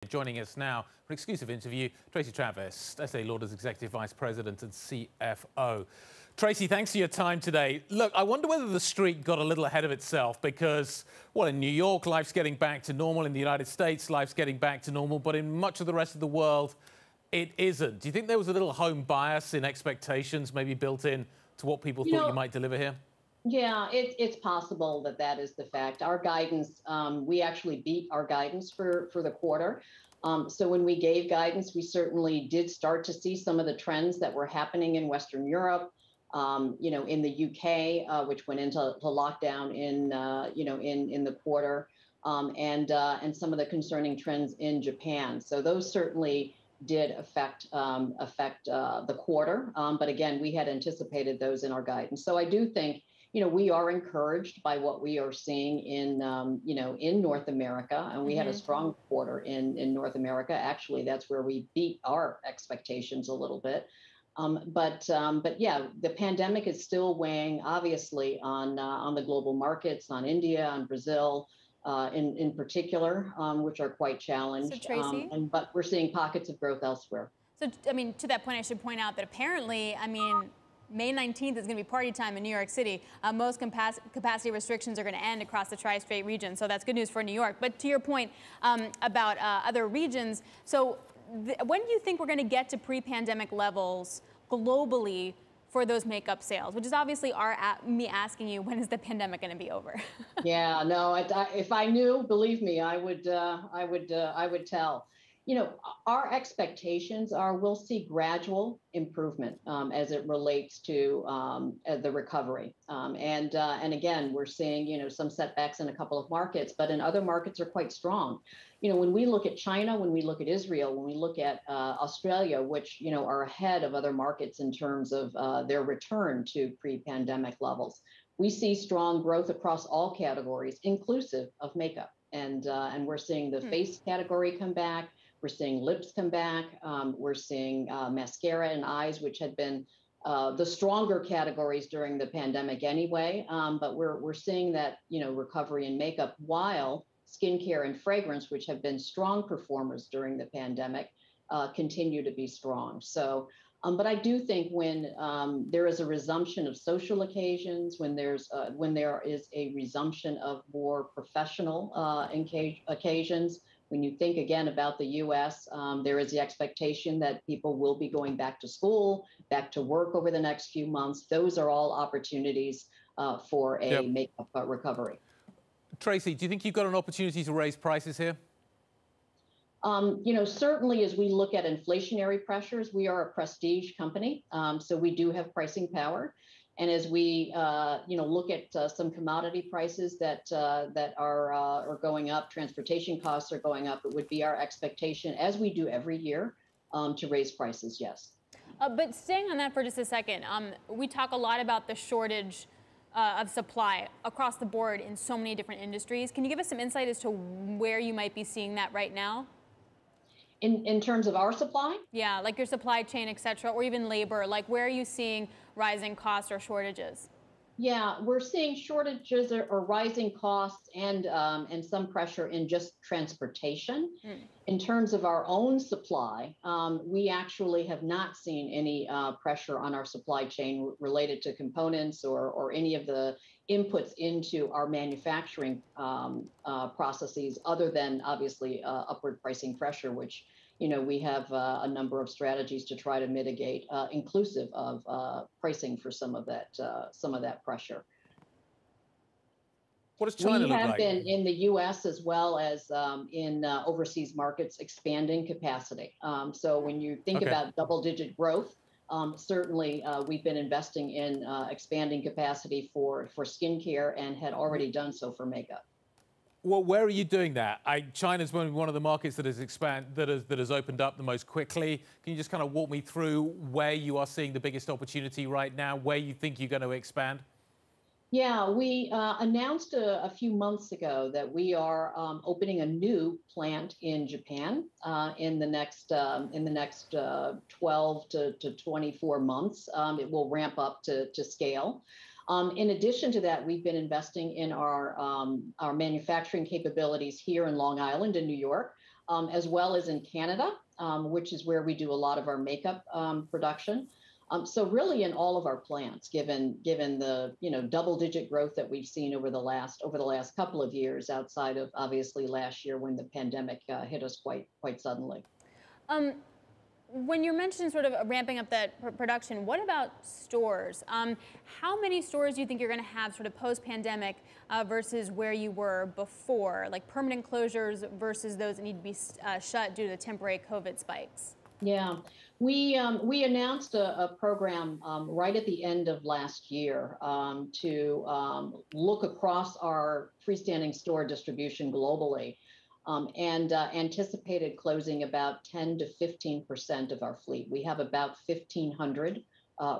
Joining us now for an exclusive interview, Tracey, Estee Lauder's Executive Vice President and CFO. Tracey, thanks for your time today. Look, I wonder whether the street got a little ahead of itself because, well, in New York, life's getting back to normal. In the United States, life's getting back to normal. But in much of the rest of the world, it isn't. Do you think there was a little home bias in expectations maybe built in to what people thought you might deliver here? Yeah, it's possible that that is the fact. Our guidance, we actually beat our guidance for the quarter. So when we gave guidance, we certainly did start to see some of the trends that were happening in Western Europe, in the UK, which went into lockdown in the quarter, and some of the concerning trends in Japan. So those certainly did affect the quarter. But again, we had anticipated those in our guidance. So I do think we are encouraged by what we are seeing in North America, and we had a strong quarter in North America. Actually, that's where we beat our expectations a little bit. But yeah, the pandemic is still weighing, obviously, on the global markets, on India, on Brazil, in particular, which are quite challenged. So, Tracey? But we're seeing pockets of growth elsewhere. So, I mean, to that point, I should point out that apparently, May 19th is going to be party time in New York City. Most capacity restrictions are going to end across the tri-state region, so that's good news for New York. But to your point about other regions, so when do you think we're going to get to pre-pandemic levels globally for those makeup sales? Which is obviously me asking you, when is the pandemic going to be over? Yeah, no, if I knew, believe me, I would tell. Our expectations are we'll see gradual improvement as it relates to the recovery. And again, we're seeing, some setbacks in a couple of markets, but in other markets are quite strong. When we look at China, when we look at Israel, when we look at Australia, which, are ahead of other markets in terms of their return to pre-pandemic levels, we see strong growth across all categories, inclusive of makeup. And we're seeing the face category come back. We're seeing lips come back. We're seeing mascara and eyes, which had been the stronger categories during the pandemic anyway. But we're seeing that, recovery in makeup, while skincare and fragrance, which have been strong performers during the pandemic, continue to be strong. So, but I do think when there is a resumption of social occasions, when there is a resumption of more professional occasions, when you think again about the U.S., there is the expectation that people will be going back to school, back to work over the next few months. Those are all opportunities for a makeup recovery. Tracey, do you think you've got an opportunity to raise prices here? Certainly as we look at inflationary pressures, we are a prestige company, so we do have pricing power. And as we, look at some commodity prices that are going up, transportation costs are going up, it would be our expectation, as we do every year, to raise prices, yes. But staying on that for just a second, we talk a lot about the shortage of supply across the board in so many different industries. Can you give us some insight as to where you might be seeing that right now? In terms of our supply? Yeah, like your supply chain, et cetera, or even labor. Like, where are you seeing rising costs or shortages? Yeah, we're seeing shortages or rising costs and some pressure in just transportation. In terms of our own supply, we actually have not seen any pressure on our supply chain related to components or any of the inputs into our manufacturing processes, other than obviously upward pricing pressure, which we have a number of strategies to try to mitigate, inclusive of pricing for some of that pressure. What does China look like? We have been in the U.S. as well as in overseas markets expanding capacity. So when you think about double-digit growth, certainly we've been investing in expanding capacity for skincare and had already done so for makeup. Well, where are you doing that? China's one of the markets that has opened up the most quickly. Can you just kind of walk me through where you are seeing the biggest opportunity right now, where you think you're going to expand? Yeah, we announced a few months ago that we are opening a new plant in Japan in the next 12 to 24 months. It will ramp up to scale. In addition to that, we've been investing in our manufacturing capabilities here in Long Island in New York, as well as in Canada, which is where we do a lot of our makeup production. So really in all of our plants, given the double-digit growth that we've seen over the last couple of years, outside of obviously last year when the pandemic hit us quite suddenly. When you're mentioning sort of ramping up that production, what about stores? How many stores do you think you're going to have sort of post-pandemic versus where you were before, like permanent closures versus those that need to be shut due to the temporary COVID spikes? Yeah, we announced a program right at the end of last year to look across our freestanding store distribution globally, and anticipated closing about 10 to 15% of our fleet. We have about 1,500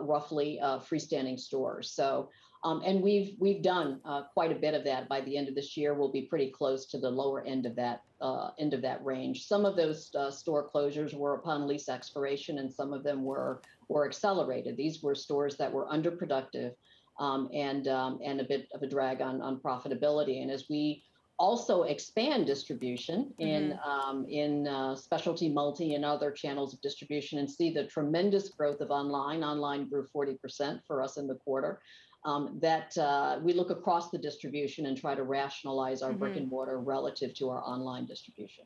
roughly freestanding stores. So, and we've done quite a bit of that. By the end of this year, we'll be pretty close to the lower end of that range. Some of those store closures were upon lease expiration, and some of them were accelerated. These were stores that were underproductive, and a bit of a drag on profitability. And as we also expand distribution in specialty, multi, and other channels of distribution, and see the tremendous growth of online. Online grew 40% for us in the quarter. That we look across the distribution and try to rationalize our brick and mortar relative to our online distribution.